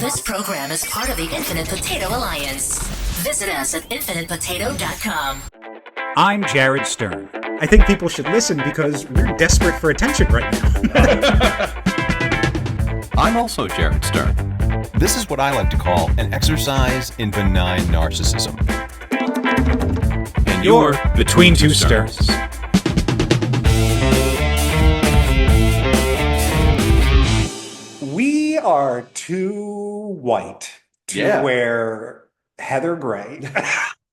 This program is part of the Infinite Potato Alliance. Visit us at infinitepotato.com. I'm Jared Stern. I think people should listen because we're desperate for attention right now. I'm also Jared Stern. This is what I like to call an exercise in benign narcissism. And You're Between Two Sterns. We are too white to wear heather gray.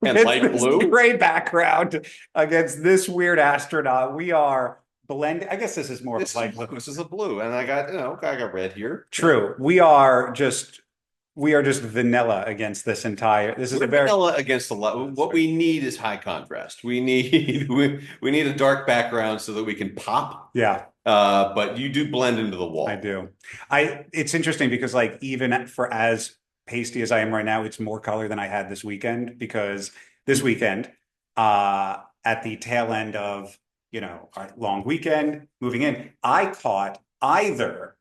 And light blue? Gray background against this weird astronaut. We are blended. I guess this is more like this is a blue, and I got red here. True. We are just vanilla against this entire. This is vanilla against a lot. What we need is high contrast. We need we need a dark background so that we can pop. Yeah. But you do blend into the wall. I do. It's interesting because like even for as pasty as I am right now, it's more color than I had this weekend, because this weekend, at the tail end of, our long weekend moving in, I caught either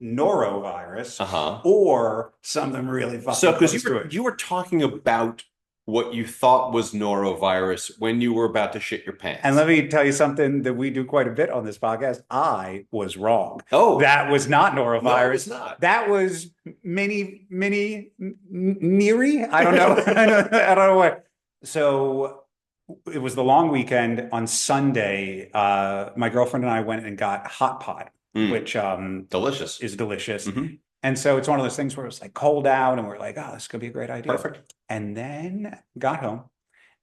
norovirus or something really fucking. So because you were talking about what you thought was norovirus when you were about to shit your pants. And let me tell you something that we do quite a bit on this podcast. I was wrong. Oh, that was not norovirus. No, it's not. That was mini Neri. I don't know. I don't know what. So it was the long weekend. On Sunday, my girlfriend and I went and got hot pot, which delicious. Is delicious. Mm-hmm. And so it's one of those things where it's like cold out and we're like, oh, this could be a great idea. Perfect. And then got home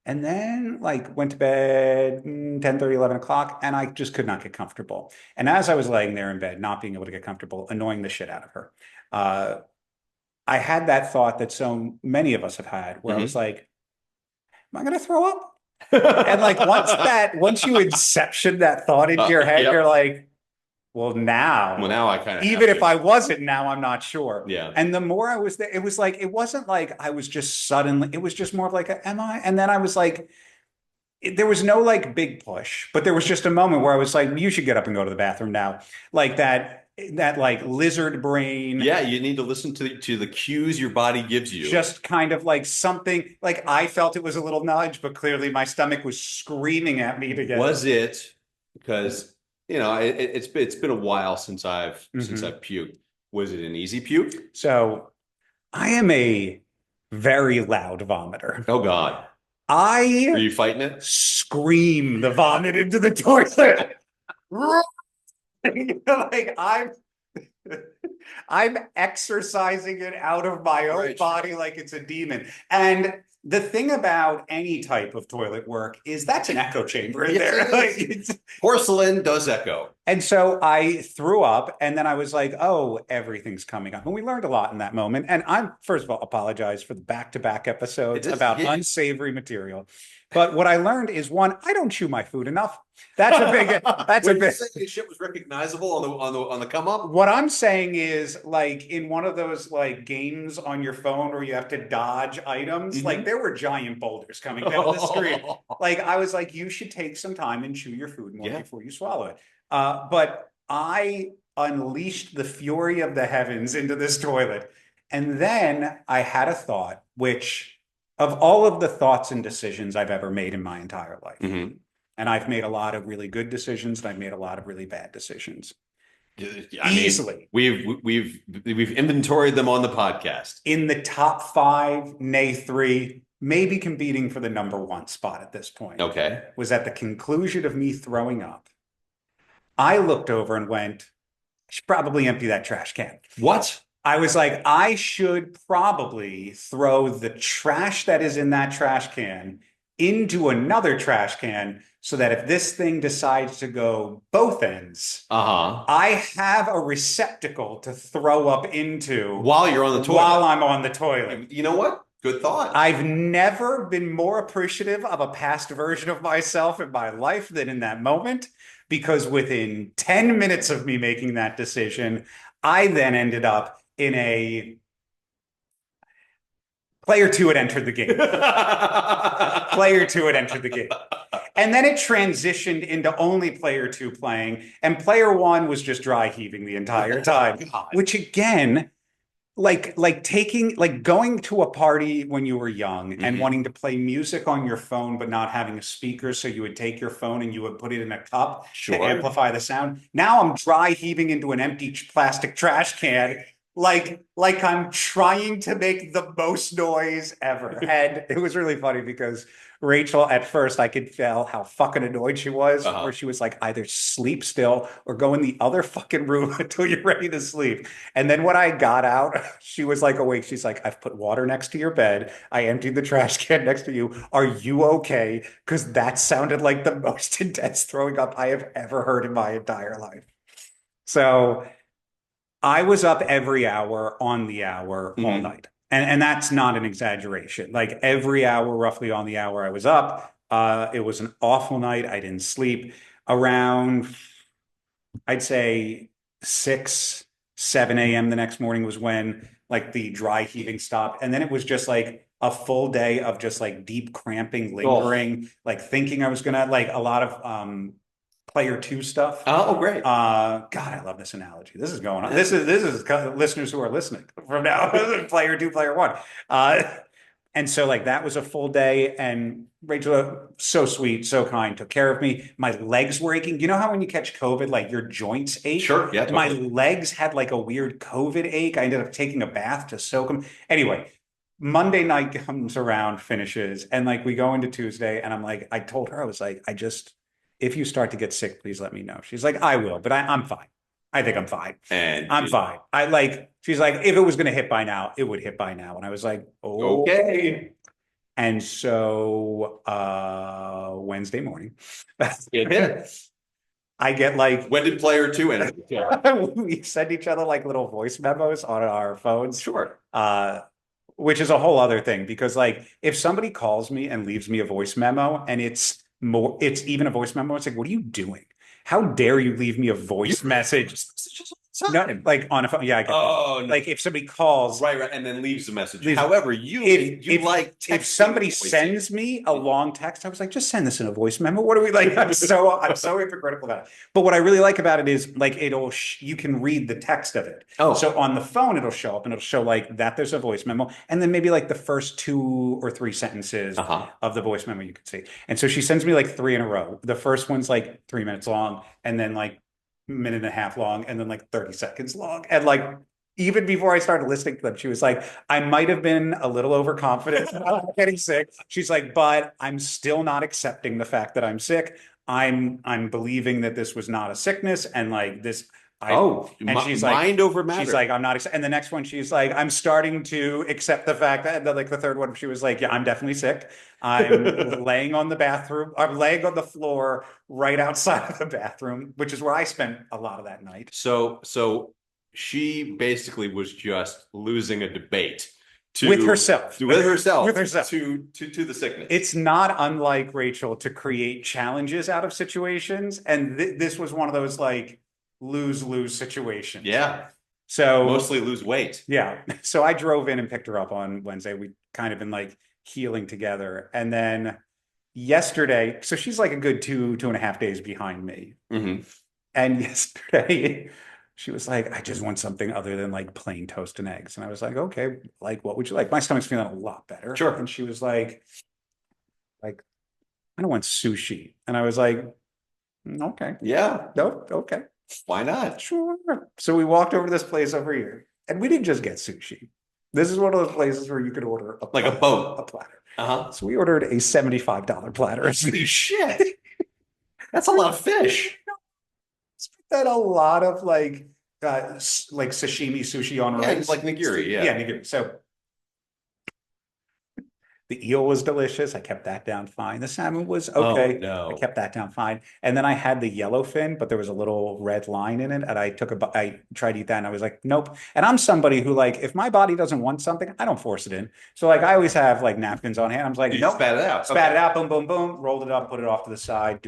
and then like went to bed 10:30, 11 o'clock, and I just could not get comfortable. And as I was laying there in bed, not being able to get comfortable, annoying the shit out of her, I had that thought that so many of us have had where I was like, am I going to throw up? And like once you inception that thought into your head, you're like, well, now I kind of even if I wasn't, now I'm not sure. Yeah. And the more I was there, it was like, it wasn't like I was just suddenly, it was just more of like, am I? And then I was like, there was no like big push, but there was just a moment where I was like, you should get up and go to the bathroom now. Like that like lizard brain. Yeah, you need to listen to the cues your body gives you. Just kind of like something, like I felt it was a little nudge, but clearly my stomach was screaming at me to get. Was it because it's been a while since I've puked. Was it an easy puke? So I am a very loud vomiter. Oh God. Are you fighting it? Scream the vomit into the toilet. Like I'm exercising it out of my own body like it's a demon. And the thing about any type of toilet work is that's an echo chamber in there. Like, porcelain does echo. And so I threw up, and then I was like, oh, everything's coming up. And we learned a lot in that moment. And I'm, first of all, apologize for the back-to-back episodes about unsavory material. But what I learned is, one, I don't chew my food enough. That's a big. Shit was recognizable on the come up. What I'm saying is, like in one of those like games on your phone where you have to dodge items, like there were giant boulders coming down the street. Like I was like, you should take some time and chew your food more before you swallow it. But I unleashed the fury of the heavens into this toilet, and then I had a thought, which, of all of the thoughts and decisions I've ever made in my entire life, and I've made a lot of really good decisions, and I've made a lot of really bad decisions. Easily. We've inventoried them on the podcast. In the top 5, nay 3, maybe competing for the number 1 spot at this point. Okay. Was at the conclusion of me throwing up. I looked over and went, I should probably empty that trash can. What? I was like, I should probably throw the trash that is in that trash can into another trash can so that if this thing decides to go both ends, I have a receptacle to throw up into while you're on the toilet. While I'm on the toilet. You know what? Good thought. I've never been more appreciative of a past version of myself in my life than in that moment, because within 10 minutes of me making that decision, I then ended up in a player 2 had entered the game. Player 2 had entered the game. And then it transitioned into only player 2 playing, and player 1 was just dry heaving the entire time, which again, like going to a party when you were young and Mhm. wanting to play music on your phone but not having a speaker, so you would take your phone and you would put it in a cup Sure. to amplify the sound. Now I'm dry heaving into an empty plastic trash can, like I'm trying to make the most noise ever. And it was really funny because Rachel, at first, I could tell how fucking annoyed she was, where she was like, either sleep still or go in the other fucking room until you're ready to sleep. And then when I got out, she was like awake. She's like, I've put water next to your bed. I emptied the trash can next to you. Are you okay? Because that sounded like the most intense throwing up I have ever heard in my entire life. So I was up every hour on the hour all Mhm. night. And that's not an exaggeration. Like every hour, roughly on the hour I was up. It was an awful night. I didn't sleep. Around, I'd say 6, 7 a.m. the next morning was when like the dry heaving stopped. And then it was just like a full day of just like deep cramping, lingering, like thinking I was gonna like a lot of player two stuff. Oh, great. God, I love this analogy. This is going on. This is listeners who are listening from now. Player two, player one. And so like that was a full day, and Rachel, so sweet, so kind, took care of me. My legs were aching. You know how when you catch COVID, like your joints ache? Sure. Yeah. My Totally. legs had like a weird COVID ache. I ended up taking a bath to soak them. Anyway, Monday night comes around, finishes, and like we go into Tuesday, and I'm like, I told her, I was like, if you start to get sick, please let me know. She's like, I will, but I'm fine. I think I'm fine. And I'm fine. She's like, if it was going to hit by now, it would hit by now. And I was like, okay. And so Wednesday morning, It hit. I get like, When did player two end? we send each other like little voice memos on our phones. Sure. Which is a whole other thing, because like if somebody calls me and leaves me a voice memo and it's even a voice memo, it's like, what are you doing? How dare you leave me a voice message? No, like on a phone. Yeah, I get that. Oh, no. Like if somebody calls, Right, and then leaves a message. Leaves- However, if somebody sends me a long text, I was like, just send this in a voice memo. What are we like? I'm so hypocritical about it. But what I really like about it is like you can read the text of it. Oh. So on the phone, it'll show up and it'll show like that there's a voice memo, and then maybe like the first 2 or 3 sentences of the voice memo you can see. And so she sends me like 3 in a row. The first one's like 3 minutes long, and then like minute and a half long, and then like 30 seconds long. And like even before I started listening to them, she was like, I might have been a little overconfident about getting sick. She's like, but I'm still not accepting the fact that I'm sick. I'm believing that this was not a sickness, and like this. She's like, mind over matter. She's like, I'm not. And the next one, she's like, I'm starting to accept the fact that. Like the third one, she was like, yeah, I'm definitely sick. I'm laying on the bathroom. I'm laying on the floor right outside of the bathroom, which is where I spent a lot of that night. So she basically was just losing a debate with herself to the sickness. It's not unlike Rachel to create challenges out of situations, and this was one of those like lose-lose situations. Yeah. So mostly lose weight. Yeah. So I drove in and picked her up on Wednesday. We kind of been like healing together, and then yesterday, so she's like a good 2.5 days behind me. Mm-hmm. And yesterday she was like, I just want something other than like plain toast and eggs. And I was like, okay, like what would you like? My stomach's feeling a lot better. Sure. And she was like, I don't want sushi. And I was like, okay. Yeah. No, okay. Why not? Sure. So we walked over to this place over here, and we didn't just get sushi. This is one of those places where you could order a platter. So we ordered a $75 platter. Holy shit. That's a lot of fish. That a lot of like sashimi sushi on rice, like nigiri. Yeah, nigiri. So the eel was delicious. I kept that down fine. The salmon was okay. Oh, no. I kept that down fine. And then I had the yellowfin, but there was a little red line in it. And I tried to eat that, and I was like, nope. And I'm somebody who like, if my body doesn't want something, I don't force it in. So like, I always have like napkins on hand. I'm like, nope. Spat it out. Spat it out. Boom, boom, boom. Rolled it up, put it off to the side.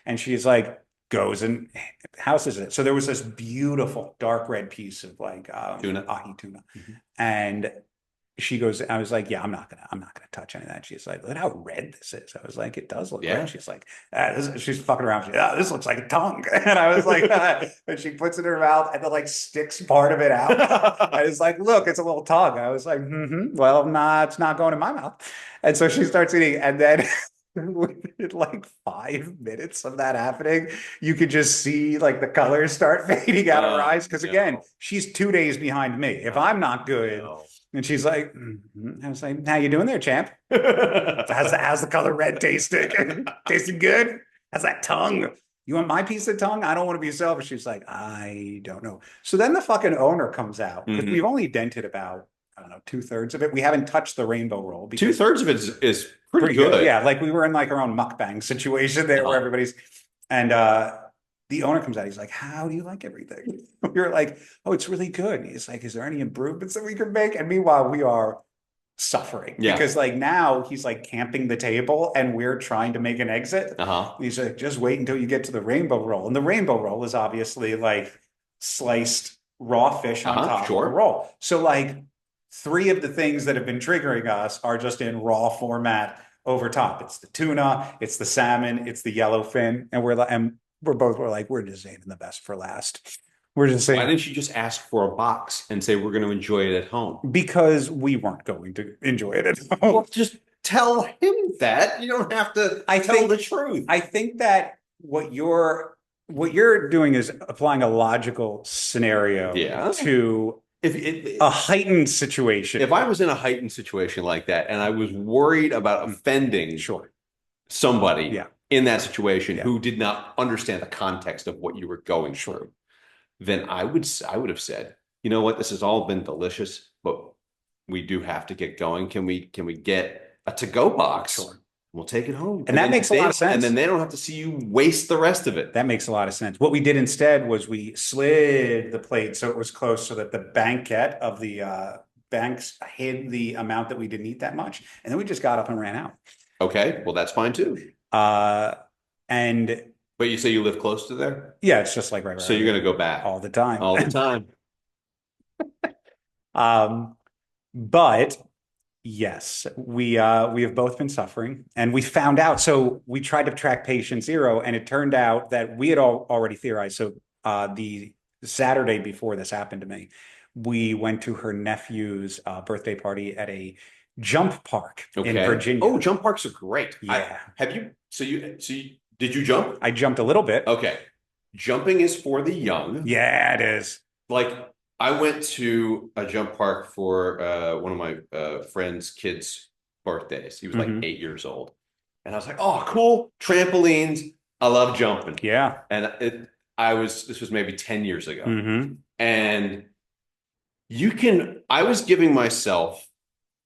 And she's like, goes and house is it. So there was this beautiful dark red piece of like tuna. ahi tuna. Mm-hmm. And she goes, I was like, yeah, I'm not gonna touch any of that. She's like, look at how red this is. I was like, it does look Yeah. red. She's like, she's fucking around. She's like, this looks like a tongue. And I was like, and she puts it in her mouth and then like sticks part of it out. I was like, look, it's a little tongue. I was like, well, nah, it's not going in my mouth. And so she starts eating, and then within like 5 minutes of that happening, you could just see like the colors start fading out of her eyes. Because again, she's 2 days behind me. If I'm not good, and she's like, I was like, how you doing there, champ? How's the color red tasting? Tasting good? How's that tongue? You want my piece of tongue? I don't want to be selfish. She's like, I don't know. So then the fucking owner comes out, because we've only dented about, I don't know, 2/3 of it. We haven't touched the rainbow roll. 2/3 of it is pretty good. Yeah, like we were in like our own mukbang situation there where everybody's, and the owner comes out. He's like, how do you like everything? We were like, oh, it's really good. And he's like, is there any improvements that we can make? And meanwhile, we are suffering because like now he's like camping the table and we're trying to make an exit. He's like, just wait until you get to the rainbow roll. And the rainbow roll is obviously like sliced raw fish on top of the roll. So like 3 of the things that have been triggering us are just in raw format over top. It's the tuna, it's the salmon, it's the yellowfin, and we're like, we're just saving the best for last. We're just saying. Why didn't you just ask for a box and say we're going to enjoy it at home? Because we weren't going to enjoy it at home. Well, just tell him that. You don't have to tell the truth. I think that what you're doing is applying a logical scenario to a heightened situation. If I was in a heightened situation like that and I was worried about offending somebody in that situation who did not understand the context of what you were going through, then I would have said, you know what, this has all been delicious, but we do have to get going. Can we get a to-go box? We'll take it home. And that makes a lot of sense. And then they don't have to see you waste the rest of it. That makes a lot of sense. What we did instead was we slid the plate so it was close so that the banquette of the banks hid the amount that we didn't eat that much. And then we just got up and ran out. Okay. Well, that's fine too. But you say you live close to there? Yeah, it's just like right. So you're going to go back all the time. All the time. But yes, we have both been suffering, and we found out. So we tried to track patient 0, and it turned out that we had already theorized. So the Saturday before this happened to me, we went to her nephew's birthday party at a jump park in Virginia. Oh, jump parks are great. Yeah. Did you jump? I jumped a little bit. Okay. Jumping is for the young. Yeah, it is. Like, I went to a jump park for one of my friend's kids' birthdays. He was like 8 years old. And I was like, oh, cool. Trampolines. I love jumping. Yeah. And this was maybe 10 years ago. And I was giving myself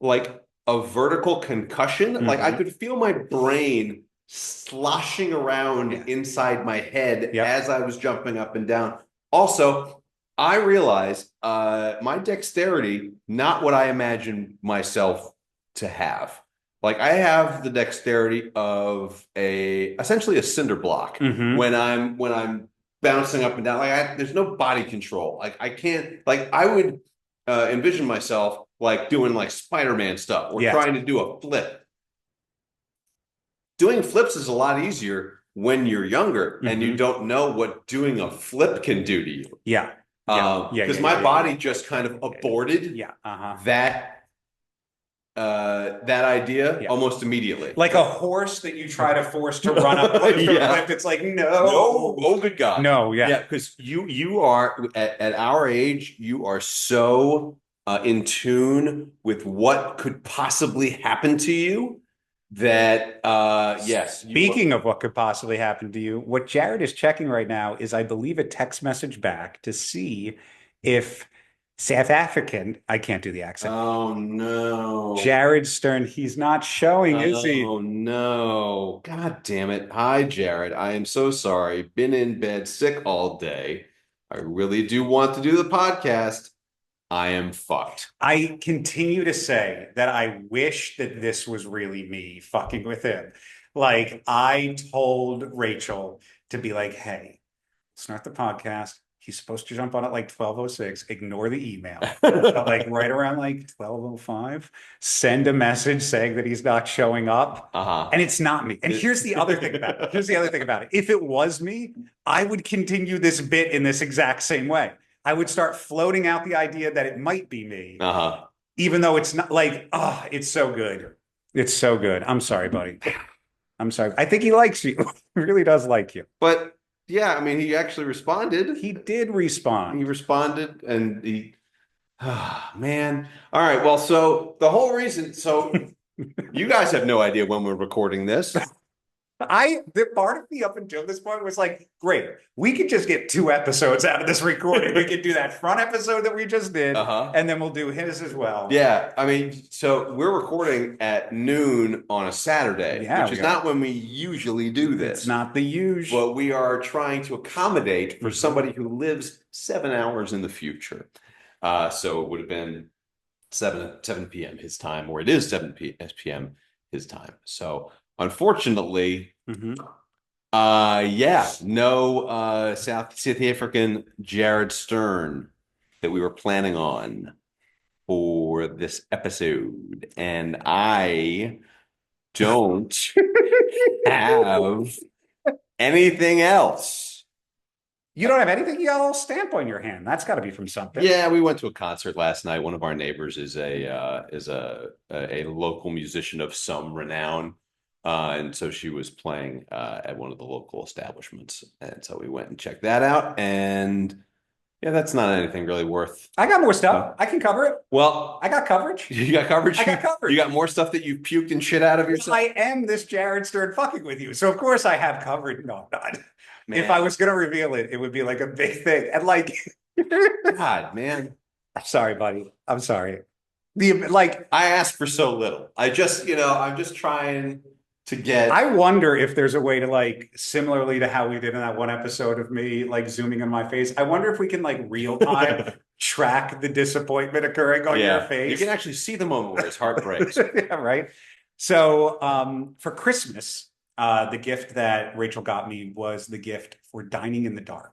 like a vertical concussion. Like I could feel my brain sloshing around inside my head as I was jumping up and down. Also, I realized my dexterity, not what I imagined myself to have. Like, I have the dexterity of essentially a cinder block when I'm bouncing up and down. Like, there's no body control. Like, I can't. Like, I would envision myself like doing like Spider-Man stuff or trying to do a flip. Doing flips is a lot easier when you're younger and you don't know what doing a flip can do to you. Because my body just kind of aborted that idea almost immediately. Like a horse that you try to force to run up like flip. It's like, no. Oh, good God. No, because you are at our age, you are so in tune with what could possibly happen to you that yes. Speaking of what could possibly happen to you, what Jared is checking right now is, I believe, a text message back to see if South African, I can't do the accent. Oh no. Jared Stern, he's not showing, is he? Oh no. God damn it. Hi, Jared. I am so sorry. Been in bed sick all day. I really do want to do the podcast. I am fucked. I continue to say that I wish that this was really me fucking with him. Like, I told Rachel to be like, hey, start the podcast. he's supposed to jump on at like 12:06, ignore the email. But like right around like 12:05, send a message saying that he's not showing up. And it's not me. And here's the other thing about it. Here's the other thing about it. If it was me, I would continue this bit in this exact same way. I would start floating out the idea that it might be me. Even though it's not like, oh, it's so good. It's so good. I'm sorry, buddy. I'm sorry. I think he likes you. He really does like you. But yeah, I mean, he actually responded. He did respond. He responded and he, man. All right. Well, so the whole reason, so you guys have no idea when we're recording this. The part of me up until this point was like, great, we could just get 2 episodes out of this recording. We could do that front episode that we just did, and then we'll do his as well. Yeah, I mean, so we're recording at noon on a Saturday, which is not when we usually do this. It's not the usual. But we are trying to accommodate for somebody who lives 7 hours in the future. So it would have been 7 p.m. his time, or it is 7 p.m. his time. So unfortunately, no South African Jared Stern that we were planning on for this episode, and I don't have anything else. You don't have anything? You got a little stamp on your hand. That's got to be from something. Yeah, we went to a concert last night. One of our neighbors is a local musician of some renown. And so she was playing at one of the local establishments. And so we went and checked that out. And yeah, that's not anything really worth. I got more stuff. I can cover it. Well, I got coverage. You got coverage? I got coverage. You got more stuff that you've puked and shit out of yourself? I am this Jared Stern fucking with you. So of course I have coverage. No, I'm not. Man. If I was going to reveal it, it would be like a big thing. And like, God, man. I'm sorry, buddy. I'm sorry. I asked for so little. I'm just trying to get. I wonder if there's a way to, like, similarly to how we did in that one episode of me like zooming in my face, I wonder if we can like real time track the disappointment occurring on your face. You can actually see the moment where his heart breaks. Yeah, right. So for Christmas, the gift that Rachel got me was the gift for dining in the dark.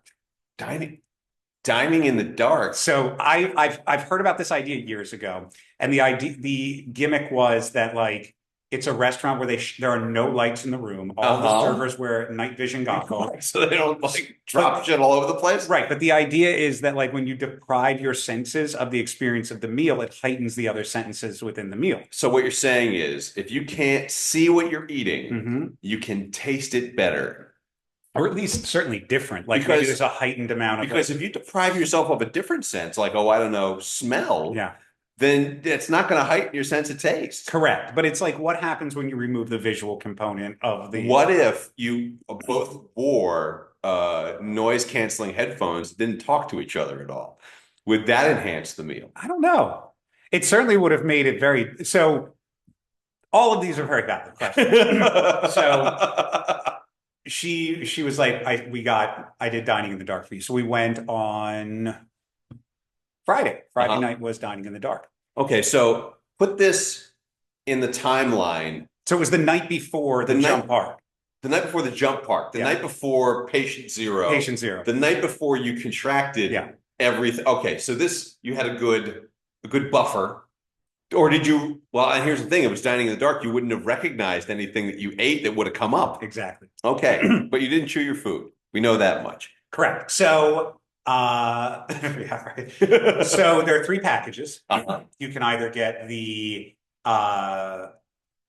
Dining in the dark. So I've heard about this idea years ago, and the gimmick was that, like, it's a restaurant where there are no lights in the room. All the servers wear night vision goggles, so they don't like drop shit all over the place. Right, but the idea is that, like, when you deprive your senses of the experience of the meal, it heightens the other senses within the meal. So what you're saying is, if you can't see what you're eating, you can taste it better. Or at least certainly different. Like, maybe there's a heightened amount of... Because if you deprive yourself of a different sense, like, I don't know, smell, then it's not going to heighten your sense of taste. Correct. But it's like, what happens when you remove the visual component of the... What if you both wore noise-canceling headphones, didn't talk to each other at all? Would that enhance the meal? I don't know. It certainly would have made it very... So, all of these are very valid questions. So... She was like, I did dining in the dark for you. So we went on Friday. Friday night was dining in the dark. Okay, so put this in the timeline. So it was the night before the jump park. The night before the jump park. The night before patient zero. Patient zero. The night before you contracted everything. Okay, so you had a good buffer. Or did you? Well, and here's the thing: it was dining in the dark. You wouldn't have recognized anything that you ate that would have come up. Exactly. Okay, but you didn't chew your food. We know that much. Correct. So, yeah, right. So there are 3 packages. You can either get the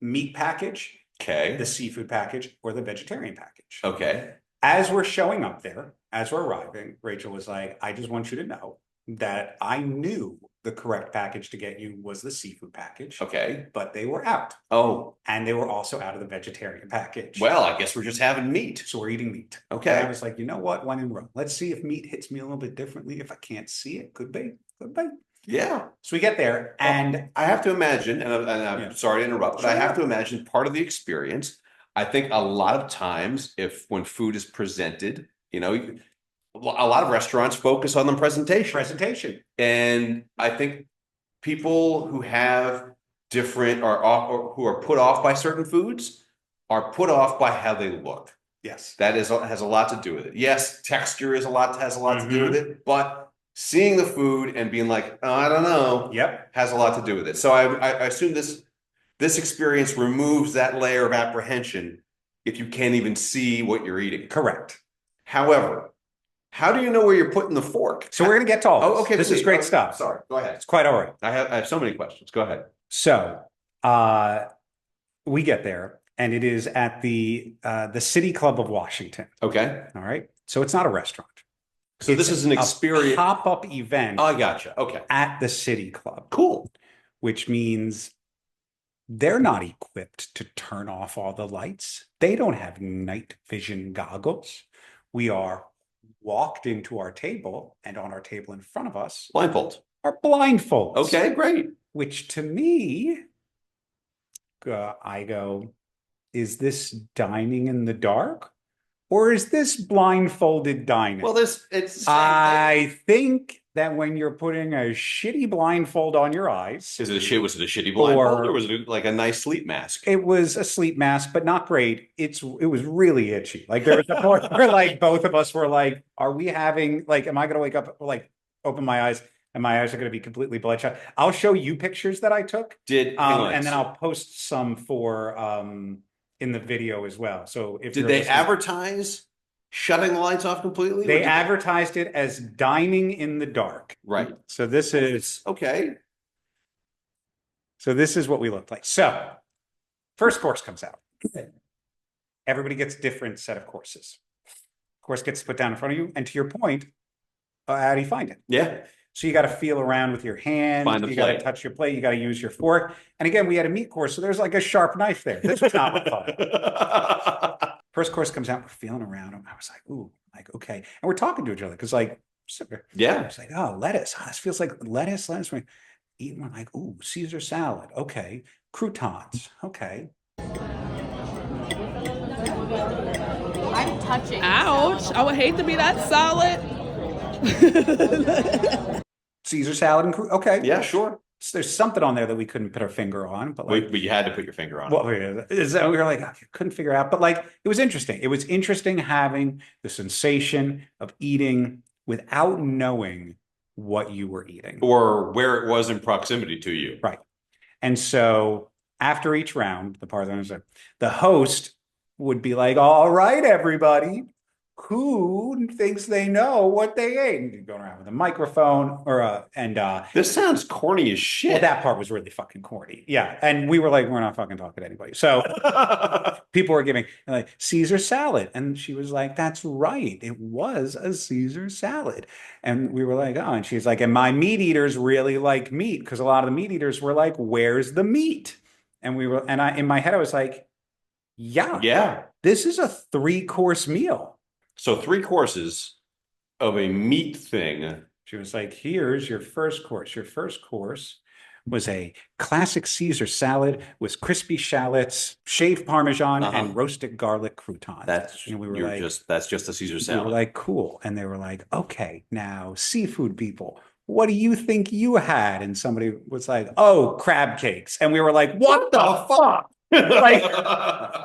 meat package, the seafood package, or the vegetarian package. Okay. As we're showing up there, as we're arriving, Rachel was like, "I just want you to know that I knew the correct package to get you was the seafood package. Okay. But they were out. Oh. And they were also out of the vegetarian package. Well, I guess we're just having meat. So we're eating meat. Okay. And I was like, you know what? When in Rome, let's see if meat hits me a little bit differently. If I can't see it, could be. Yeah. So we get there, and I have to imagine, and I'm sorry to interrupt, but I have to imagine part of the experience. I think a lot of times, when food is presented, a lot of restaurants focus on the presentation. And I think people who have different or who are put off by certain foods are put off by how they look. Yes. That has a lot to do with it. Yes, texture has a lot to do with it, but seeing the food and being like, oh, I don't know, has a lot to do with it. So I assume this experience removes that layer of apprehension if you can't even see what you're eating. Correct. However, how do you know where you're putting the fork? So we're going to get to all this. Okay. This is great stuff. Sorry. Go ahead. It's quite all right. I have so many questions. Go ahead. So we get there, and it is at the City Club of Washington. Okay. All right. So it's not a restaurant. So this is an experience. Pop-up event. Oh, I gotcha. Okay. At the City Club. Cool. Which means they're not equipped to turn off all the lights. They don't have night vision goggles. We are walked into our table, and on our table in front of us blindfold are blindfolds. Okay, great. Which to me, I go, is this dining in the dark, or is this blindfolded dining? Well, it's the same I think that when you're putting a shitty blindfold on your eyes, was it a shitty blindfold, or was it like a nice sleep mask? It was a sleep mask, but not great. It was really itchy. Like there was a point where like both of us were like, are we having like, am I going to wake up, like open my eyes and my eyes are going to be completely bloodshot? I'll show you pictures that I took. And then I'll post some for in the video as well. So if did they advertise shutting the lights off completely? They advertised it as dining in the dark. Right. So this is okay. So this is what we look like. So first course comes out. Everybody gets a different set of courses. Course gets put down in front of you. And to your point, how do you find it? Yeah. So you got to feel around with your hands. You got to touch your plate. You got to use your fork. And again, we had a meat course, so there's like a sharp knife there. This was not fun. First course comes out. We're feeling around. I was like, ooh, like okay. And we're talking to each other because like, yeah, it's like, oh, lettuce. Oh, this feels like lettuce. We're eating. We're like, ooh, Caesar salad. Okay, croutons. Okay. I'm touching. Ouch! I would hate to be that solid. Caesar salad and okay. Yeah, sure. So there's something on there that we couldn't put our finger on, but like, but you had to put your finger on. Well, we were like, I couldn't figure out, but like, it was interesting. It was interesting having the sensation of eating without knowing what you were eating or where it was in proximity to you. Right. And so after each round, the host would be like, all right, everybody, who thinks they know what they ate? And going around with a microphone this sounds corny as shit. Well, that part was really fucking corny. Yeah. And we were like, we're not fucking talking to anybody. So people were giving like Caesar salad. And she was like, that's right. It was a Caesar salad. And we were like, oh, and she's like, and my meat eaters really like meat. Cause a lot of the meat eaters were like, where's the meat? And in my head, I was like, yeah, this is a 3-course meal. So 3 courses of a meat thing. She was like, here's your first course. Your first course was a classic Caesar salad with crispy shallots, shaved Parmesan, and roasted garlic croutons. That's just a Caesar salad. We were like, cool. And they were like, okay, now seafood people, what do you think you had? And somebody was like, oh, crab cakes. And we were like, what the fuck? Like,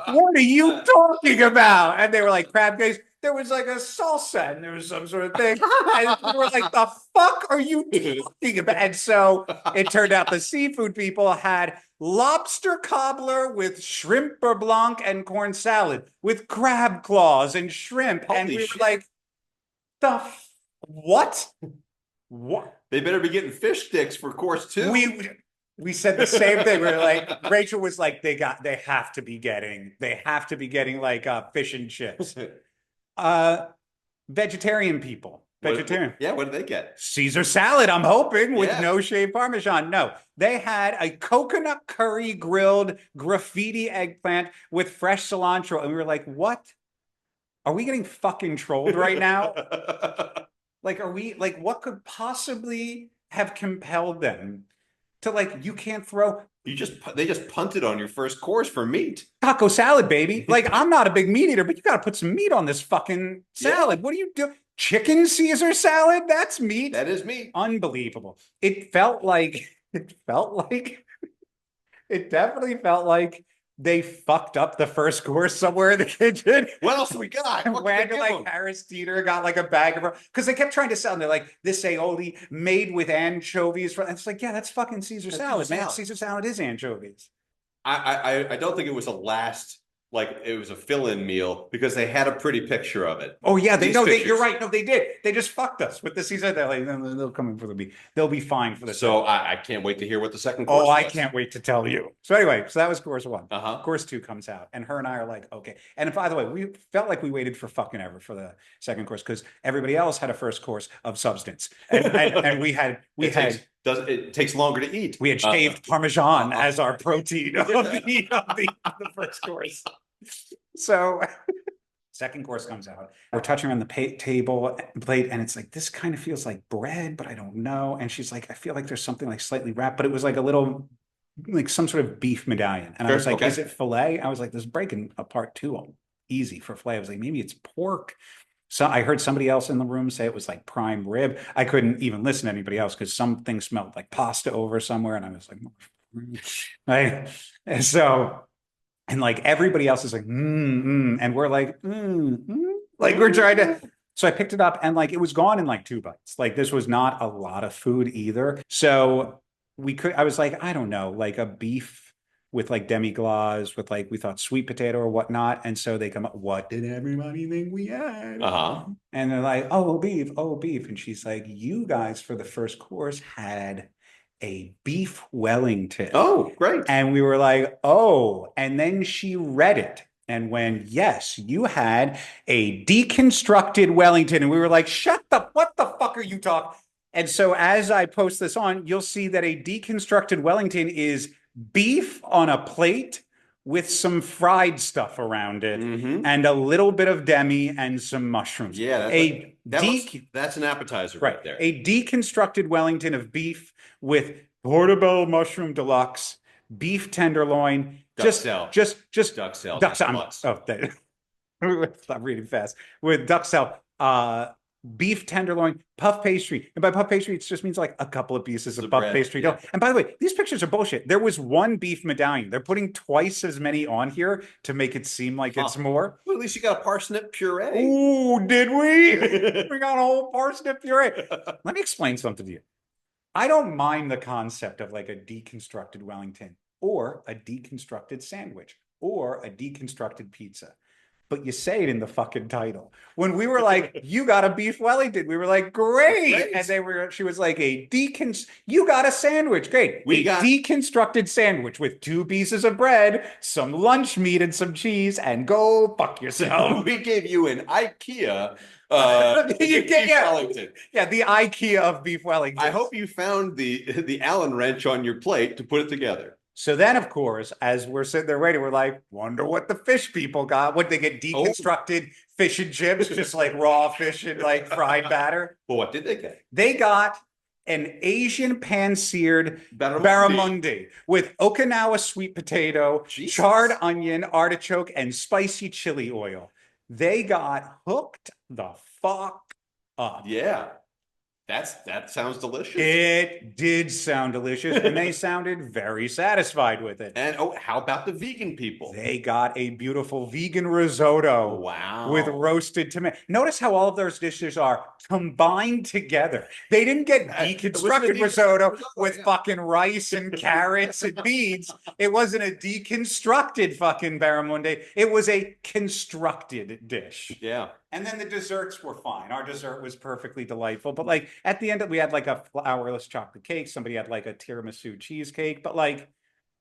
what are you talking about? And they were like, crab cakes. There was like a salsa and there was some sort of thing. And we were like, the fuck are you talking about? And so it turned out the seafood people had lobster cobbler with shrimp beurre blanc and corn salad with crab claws and shrimp. Holy and we shit. were like, what? What? They better be getting fish sticks for course 2. We said the same thing. We were like, Rachel was like, they have to be getting like fish and chips. Vegetarian people. Vegetarian. Yeah, what did they get? Caesar salad, I'm hoping, with no shaved Parmesan. No, they had a coconut curry grilled graffiti eggplant with fresh cilantro. And we were like, what? Are we getting fucking trolled right now? Like, what could possibly have compelled them to like, you can't throw... They just punted on your first course for meat. Taco salad, baby. Like, I'm not a big meat eater, but you got to put some meat on this fucking salad. What do you do? Chicken Caesar salad? That's meat. That is meat. Unbelievable. It definitely felt like they fucked up the first course somewhere in the kitchen. What else we got? And What can I give like them? Harris Teeter got like a bag of, because they kept trying to sell. And they're like, this aioli made with anchovies. And it's like, yeah, that's fucking Caesar salad, man. Caesar salad is anchovies. I don't think it was a last, like it was a fill-in meal because they had a pretty picture of it. Oh yeah, These you're pictures. right. No, they did. They just fucked us with the Caesar. They're like, no, they'll come in for the beef. They'll be fine for the. So I can't wait to hear what the second course Oh, was. I can't wait to tell you. So anyway, so that was course one. Uh-huh. Course two comes out, and her and I are like, okay. And by the way, we felt like we waited for fucking ever for the second course because everybody else had a first course of substance, and we had it takes longer to eat. We had shaved Parmesan as our protein of the first course. So second course comes out. We're touching on the plate, and it's like, this kind of feels like bread, but I don't know. And she's like, I feel like there's something like slightly wrapped, but it was like a little, like some sort of beef medallion. And I was like, is it filet? I was like, this is breaking apart too easy for filet. I was like, maybe it's pork. So I heard somebody else in the room say it was like prime rib. I couldn't even listen to anybody else because something smelled like pasta over somewhere. And I was like, and so, and like everybody else is like, and we're like, like we're trying to. So I picked it up and like it was gone in like 2 bites. Like this was not a lot of food either. So I was like, I don't know, like a beef with like demi-glace with like, we thought sweet potato or whatnot. And so they come up, what did everybody think we had? And they're like, oh, beef. And she's like, you guys for the first course had a beef Wellington. Oh, great. And we were like, oh, and then she read it and went, yes, you had a deconstructed Wellington. And we were like, what the fuck are you talking? And so as I post this on, you'll see that a deconstructed Wellington is beef on a plate with some fried stuff around it and a little bit of demi and some mushrooms. Yeah, that's an appetizer right there. A deconstructed Wellington of beef with portobello mushroom deluxe, beef tenderloin, duxelle. Stop reading fast. With duxelle, beef tenderloin, puff pastry. And by puff pastry, it just means like a couple of pieces of puff pastry. Yeah. And by the way, these pictures are bullshit. There was one beef medallion. They're putting twice as many on here to make it seem like it's more. Well, at least you got a parsnip puree. Ooh, did we? We got a whole parsnip puree. Let me explain something to you. I don't mind the concept of like a deconstructed Wellington or a deconstructed sandwich or a deconstructed pizza. But you say it in the fucking title. When we were like, you got a beef Wellington, we were like, great. And she was like, you got a sandwich. Great. We got deconstructed sandwich with 2 pieces of bread, some lunch meat and some cheese, and go fuck yourself. We gave you an IKEA beef Wellington. Yeah, the IKEA of beef Wellington. I hope you found the Allen wrench on your plate to put it together. So then, of course, as we're sitting there waiting, we're like, wonder what the fish people got. What, they get deconstructed fish and chips, just like raw fish and like fried batter? Well, what did they get? They got an Asian pan-seared barramundi with Okinawa sweet potato, charred onion, artichoke, and spicy chili oil. They got hooked the fuck up. Yeah. That sounds delicious. It did sound delicious, and they sounded very satisfied with it. And how about the vegan people? They got a beautiful vegan risotto. Wow. With roasted tomato. Notice how all of those dishes are combined together. They didn't get deconstructed risotto with fucking rice and carrots and beans. It wasn't a deconstructed fucking barramundi. It was a constructed dish. Yeah. And then the desserts were fine. Our dessert was perfectly delightful. But like at the end, we had like a flourless chocolate cake. Somebody had like a tiramisu cheesecake. But like,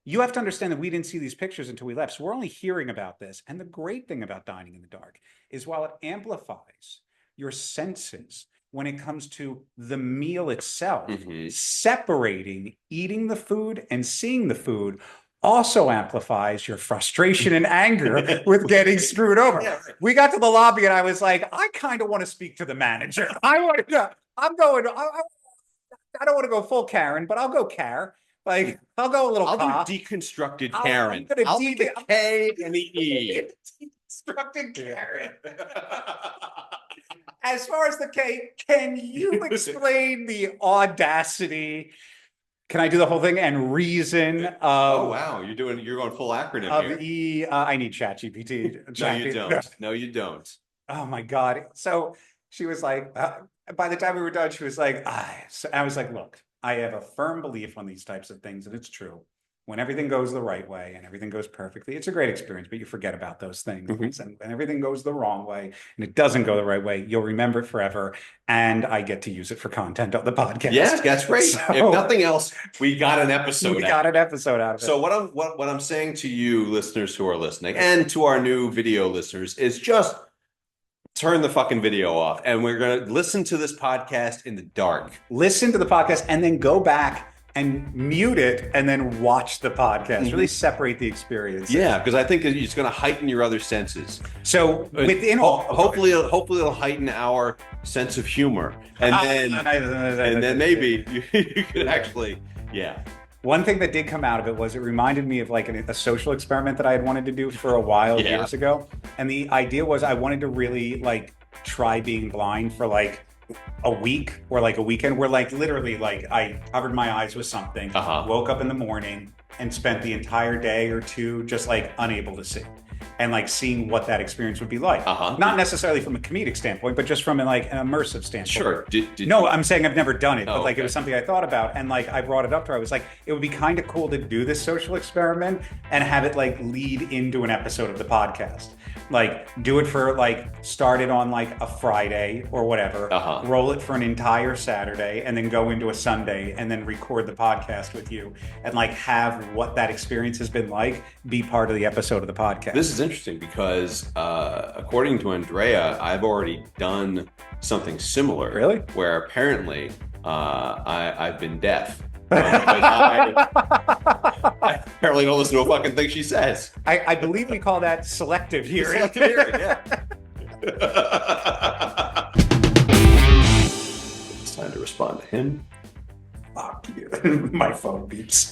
you have to understand that we didn't see these pictures until we left. So we're only hearing about this. And the great thing about dining in the dark is while it amplifies your senses when it comes to the meal itself, separating eating the food and seeing the food also amplifies your frustration and anger with getting screwed over. Yeah, right. We got to the lobby and I was like, I kind of want to speak to the manager. I don't want to go full Karen, but I'll go Care. Like, I'll go a little I'll do deconstructed Karen. I'll be the K and the E. Deconstructed Karen. As far as the K, can you explain the audacity? Can I do the whole thing? And reason of Oh wow, you're going full acronym of here. I need ChatGPT. No, you don't. No, you don't. Oh my God. So she was like, by the time we were done, she was like, so I was like, look, I have a firm belief on these types of things, and it's true. When everything goes the right way and everything goes perfectly, it's a great experience, but you forget about those things. And when everything goes the wrong way and it doesn't go the right way, you'll remember it forever. And I get to use it for content on the podcast. Yeah, that's great. So, if nothing else, we got an episode. We got an episode out of it. So what I'm saying to you listeners who are listening and to our new video listeners is just turn the fucking video off. And we're going to listen to this podcast in the dark. Listen to the podcast and then go back and mute it and then watch the podcast. Really separate the experience. Yeah, because I think it's going to heighten your other senses. So within hopefully it'll heighten our sense of humor, and then maybe you could actually, yeah. One thing that did come out of it was it reminded me of like a social experiment that I had wanted to do for a while years ago, and the idea was I wanted to really like try being blind for like a week or like a weekend where like literally like I covered my eyes with something, woke up in the morning and spent the entire day or two just like unable to see and like seeing what that experience would be like. Not necessarily from a comedic standpoint, but just from like an immersive standpoint. Sure. No, I'm saying I've never done it, but like it was something I thought about, and like I brought it up to her. I was like, it would be kind of cool to do this social experiment and have it like lead into an episode of the podcast. Like do it for like start it on like a Friday or whatever, roll it for an entire Saturday, and then go into a Sunday and then record the podcast with you and like have what that experience has been like be part of the episode of the podcast. This is interesting because according to Andrea, I've already done something similar. Really? Where apparently I've been deaf. I apparently don't listen to a fucking thing she says. I believe we call that selective hearing. Selective hearing, yeah. It's time to respond to him. Fuck you. My phone beeps.